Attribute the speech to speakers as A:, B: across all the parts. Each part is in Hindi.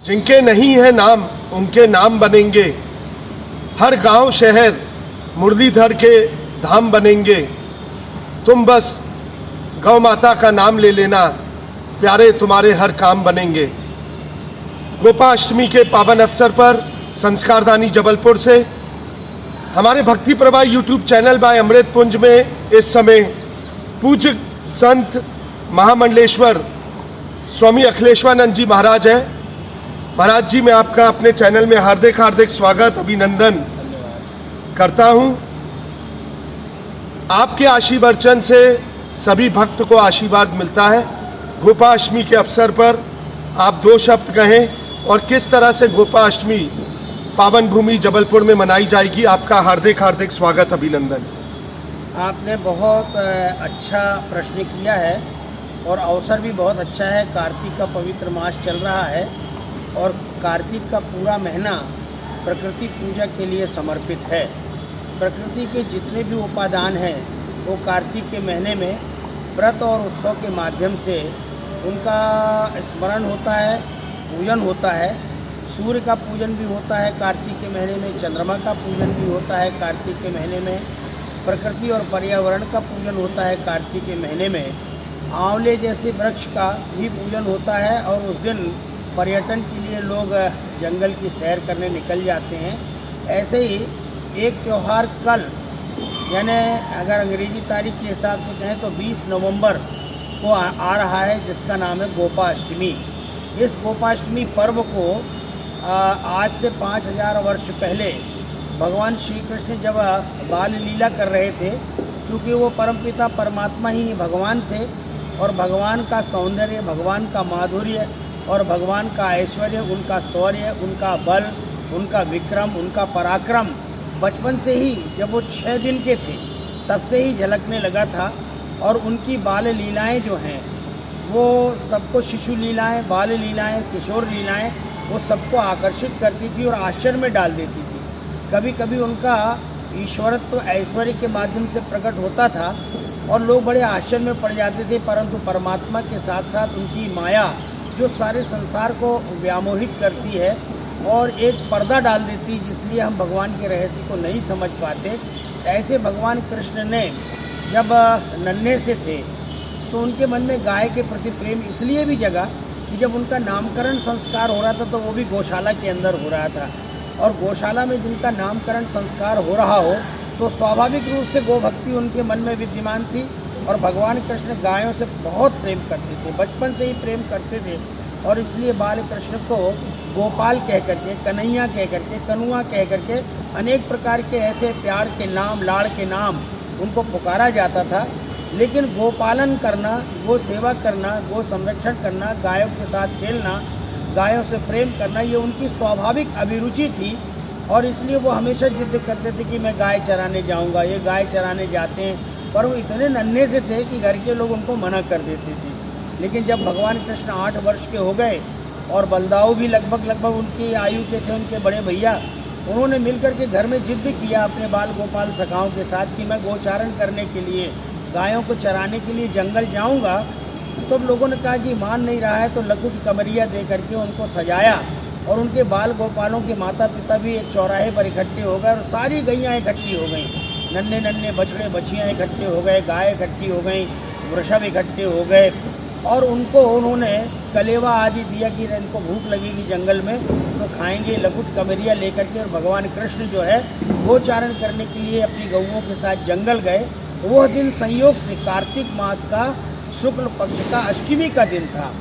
A: जिनके नहीं है नाम उनके नाम बनेंगे। हर गांव शहर मुरलीधर के धाम बनेंगे। तुम बस गौ माता का नाम ले लेना, प्यारे तुम्हारे हर काम बनेंगे। गोपाष्टमी के पावन अवसर पर संस्कारदानी जबलपुर से हमारे भक्ति प्रभा यूट्यूब चैनल बाय अमृत पुंज में इस समय पूज्य संत महामंडलेश्वर स्वामी अखिलेश्वरानंद जी महाराज हैं। महाराज जी, मैं आपका अपने चैनल में हार्दिक हार्दिक स्वागत अभिनंदन करता हूं। आपके आशीर्वचन से सभी भक्त को आशीर्वाद मिलता है। गोपाष्टमी के अवसर पर आप दो शब्द कहें और किस तरह से गोपाष्टमी पावन भूमि जबलपुर में मनाई जाएगी। आपका हार्दिक हार्दिक स्वागत अभिनंदन।
B: आपने बहुत अच्छा प्रश्न किया है और अवसर भी बहुत अच्छा है। कार्तिक का पवित्र मास चल रहा है और कार्तिक का पूरा महीना प्रकृति पूजा के लिए समर्पित है। प्रकृति के जितने भी उपादान हैं वो कार्तिक के महीने में व्रत और उत्सव के माध्यम से उनका स्मरण होता है, पूजन होता है। सूर्य का पूजन भी होता है कार्तिक के महीने में, चंद्रमा का पूजन भी होता है कार्तिक के महीने में, प्रकृति और पर्यावरण का पूजन होता है कार्तिक के महीने में। आंवले जैसे वृक्ष का भी पूजन होता है और उस दिन पर्यटन के लिए लोग जंगल की सैर करने निकल जाते हैं। ऐसे ही एक त्यौहार कल, यानी अगर अंग्रेजी तारीख के हिसाब से कहें तो 20 नवंबर को आ रहा है, जिसका नाम है गोपाष्टमी। इस गोपाष्टमी पर्व को आज से 5000 वर्ष पहले भगवान श्री कृष्ण जब बाल लीला कर रहे थे, क्योंकि वो परमपिता परमात्मा ही भगवान थे और भगवान का सौंदर्य, भगवान का माधुर्य और भगवान का ऐश्वर्य, उनका शौर्य, उनका बल, उनका विक्रम, उनका पराक्रम बचपन से ही, जब वो 6 दिन के थे तब से ही झलकने लगा था। और उनकी बाल लीलाएँ जो हैं वो सबको, शिशु लीलाएँ, बाल लीलाएँ, किशोर लीलाएँ, वो सबको आकर्षित करती थी और आश्चर्य में डाल देती थी। कभी कभी उनका ईश्वरत्व ऐश्वर्य के माध्यम से प्रकट होता था और लोग बड़े आश्चर्य में पड़ जाते थे, परंतु परमात्मा के साथ साथ उनकी माया जो सारे संसार को व्यामोहित करती है और एक पर्दा डाल देती, जिसलिए हम भगवान के रहस्य को नहीं समझ पाते। ऐसे भगवान कृष्ण ने जब नन्हे से थे तो उनके मन में गाय के प्रति प्रेम इसलिए भी जगा कि जब उनका नामकरण संस्कार हो रहा था तो वो भी गौशाला के अंदर हो रहा था। और गौशाला में जिनका नामकरण संस्कार हो रहा हो तो स्वाभाविक रूप से गौ भक्ति उनके मन में विद्यमान थी। और भगवान कृष्ण गायों से बहुत प्रेम करते थे, बचपन से ही प्रेम करते थे। और इसलिए बाल कृष्ण को गोपाल कह करके, कन्हैया कह करके, कनुआ कह करके अनेक प्रकार के ऐसे प्यार के नाम, लाड़ के नाम उनको पुकारा जाता था। लेकिन गोपालन करना, गो सेवा करना, गो संरक्षण करना, गायों के साथ खेलना, गायों से प्रेम करना, ये उनकी स्वाभाविक अभिरुचि थी। और इसलिए वो हमेशा जिद करते थे कि मैं गाय चराने जाऊंगा। ये गाय चराने जाते हैं, पर वो इतने नन्हे से थे कि घर के लोग उनको मना कर देते थे। लेकिन जब भगवान कृष्ण 8 वर्ष के हो गए और बलदाऊ भी लगभग उनकी आयु के थे, उनके बड़े भैया, उन्होंने मिलकर के घर में जिद किया अपने बाल गोपाल सखाओं के साथ कि मैं गोचारण करने के लिए, गायों को चराने के लिए जंगल जाऊंगा। तो लोगों ने कहा कि मान नहीं रहा है, तो लघु की कमरिया दे करके उनको सजाया और उनके बाल गोपालों के माता पिता भी एक चौराहे पर इकट्ठे हो गए और सारी गैयाँ इकट्ठी हो गईं। नन्हे नन्हे बछड़े बछियाँ इकट्ठे हो गए, गाय इकट्ठी हो गई, वृषभ इकट्ठे हो गए और उनको उन्होंने कलेवा आदि दिया कि इनको भूख लगेगी जंगल में तो खाएंगे। लघुट कमरिया लेकर के और भगवान कृष्ण जो है गोचारण करने के लिए अपनी गौओं के साथ जंगल गए। वह दिन संयोग से कार्तिक मास का शुक्ल पक्ष का अष्टमी का दिन था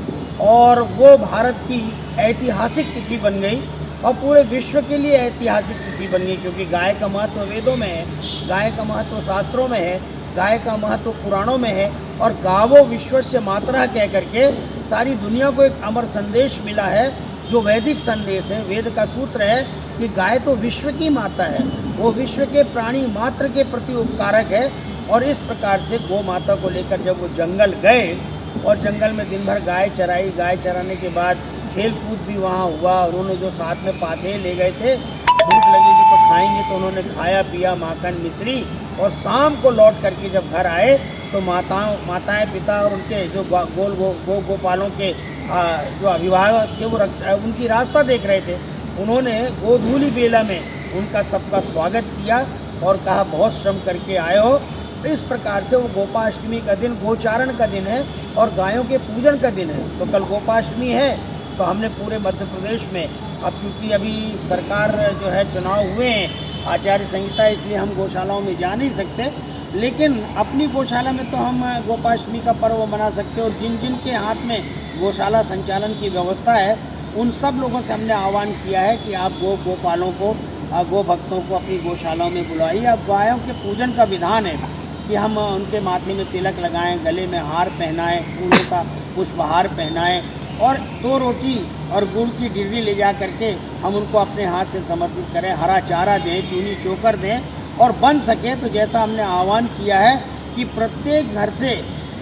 B: और वो भारत की ऐतिहासिक तिथि बन गई और पूरे विश्व के लिए ऐतिहासिक तिथि बन गई, क्योंकि गाय का महत्व वेदों में है, गाय का महत्व शास्त्रों में है, गाय का महत्व पुराणों में है। और गावो विश्वस्य मातरः कह करके सारी दुनिया को एक अमर संदेश मिला है, जो वैदिक संदेश है, वेद का सूत्र है कि गाय तो विश्व की माता है, वो विश्व के प्राणी मात्र के प्रति उपकारक है। और इस प्रकार से गौ माता को लेकर जब वो जंगल गए और जंगल में दिन भर गाय चराई, गाय चराने के बाद खेल कूद भी वहाँ हुआ। उन्होंने जो साथ में पाते ले गए थे, भूख लगेगी तो खाएंगे, तो उन्होंने खाया पिया माखन मिश्री। और शाम को लौट करके जब घर आए तो माताएं पिता और उनके जो गोपालों के जो अभिभावक थे वो उनकी रास्ता देख रहे थे, उन्होंने गोधूली बेला में उनका सबका स्वागत किया और कहा बहुत श्रम करके आए हो। इस प्रकार से वो गोपाष्टमी का दिन गोचारण का दिन है और गायों के पूजन का दिन है। तो कल गोपाष्टमी है, तो हमने पूरे मध्य प्रदेश में, अब क्योंकि अभी सरकार जो है चुनाव हुए हैं, आचार्य संहिता, इसलिए हम गौशालाओं में जा नहीं सकते, लेकिन अपनी गौशाला में तो हम गोपाष्टमी का पर्व मना सकते हैं। और जिन जिन के हाथ में गौशाला संचालन की व्यवस्था है, उन सब लोगों से हमने आह्वान किया है कि आप गोपालों को, गो भक्तों को अपनी गौशालाओं में बुलाइए। अब गायों के पूजन का विधान है कि हम उनके माथे में तिलक लगाएं, गले में हार पहनाएं, फूलों का पुष्पहार पहनाएं और 2 रोटी और गुड़ की डिडरी ले जा करके हम उनको अपने हाथ से समर्पित करें, हरा चारा दें, चूनी चोकर दें, और बन सके तो जैसा हमने आह्वान किया है कि प्रत्येक घर से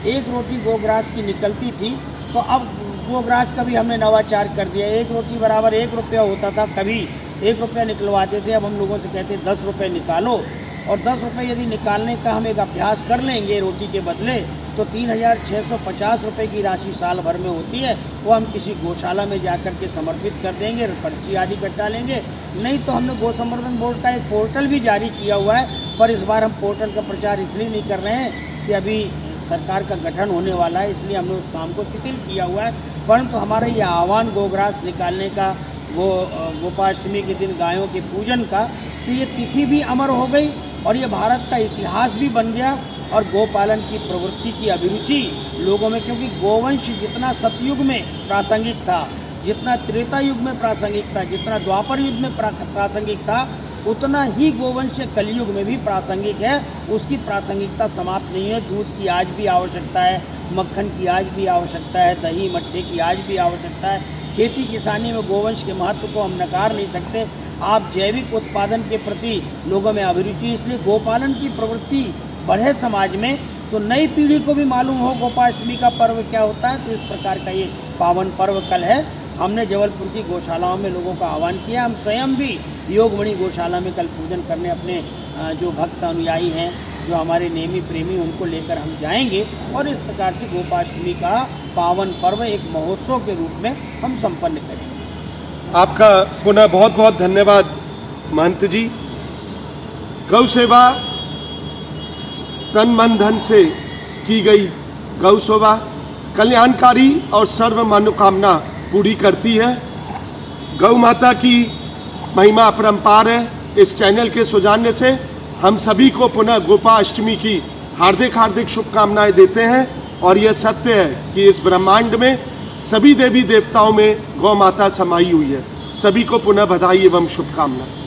B: 1 रोटी गोग्रास की निकलती थी, तो अब गोग्रास का भी हमने नवाचार कर दिया। 1 रोटी बराबर 1 रुपया होता था, कभी 1 रुपया निकलवाते थे, अब हम लोगों से कहते हैं 10 रुपये निकालो। और 10 रुपये यदि निकालने का हम एक अभ्यास कर लेंगे रोटी के बदले, तो 3650 रुपये की राशि साल भर में होती है, वो हम किसी गौशाला में जाकर के समर्पित कर देंगे, पर्ची आदि कटा लेंगे। नहीं तो हमने गौ संवर्धन बोर्ड का एक पोर्टल भी जारी किया हुआ है, पर इस बार हम पोर्टल का प्रचार इसलिए नहीं कर रहे हैं कि अभी सरकार का गठन होने वाला है, इसलिए हमने उस काम को शिथिल किया हुआ है। परंतु हमारा ये आह्वान गोग्रास निकालने का, गोपाष्टमी के दिन गायों के पूजन का, तो ये तिथि भी अमर हो गई और ये भारत का इतिहास भी बन गया। और गोपालन की प्रवृत्ति की अभिरुचि लोगों में, क्योंकि गोवंश जितना सतयुग में प्रासंगिक था, जितना त्रेता युग में प्रासंगिक था, जितना द्वापर युग में प्रासंगिक था, उतना ही गोवंश कलयुग में भी प्रासंगिक है। उसकी प्रासंगिकता समाप्त नहीं है। दूध की आज भी आवश्यकता है, मक्खन की आज भी आवश्यकता है, दही मट्ठे की आज भी आवश्यकता है। खेती किसानी में गोवंश के महत्व को हम नकार नहीं सकते। आप जैविक उत्पादन के प्रति लोगों में अभिरुचि, इसलिए गोपालन की प्रवृत्ति बढ़े समाज में, तो नई पीढ़ी को भी मालूम हो गोपाष्टमी का पर्व क्या होता है। तो इस प्रकार का ये पावन पर्व कल है। हमने जबलपुर की गौशालाओं में लोगों का आह्वान किया, हम स्वयं भी योगमणि गौशाला में कल पूजन करने अपने जो भक्त अनुयायी हैं, जो हमारे नेमी प्रेमी, उनको लेकर हम जाएंगे और इस प्रकार से गोपाष्टमी का पावन पर्व एक महोत्सव के रूप में हम संपन्न करेंगे।
A: आपका पुनः बहुत बहुत धन्यवाद महंत जी। गौ सेवा तन मन धन से की गई गौ सेवा कल्याणकारी और सर्व मनोकामना पूरी करती है। गौ माता की महिमा अपरंपार है। इस चैनल के सुजानने से हम सभी को पुनः गोपाष्टमी की हार्दिक हार्दिक शुभकामनाएं देते हैं। और यह सत्य है कि इस ब्रह्मांड में सभी देवी देवताओं में गौ माता समाई हुई है। सभी को पुनः बधाई एवं शुभकामनाएं।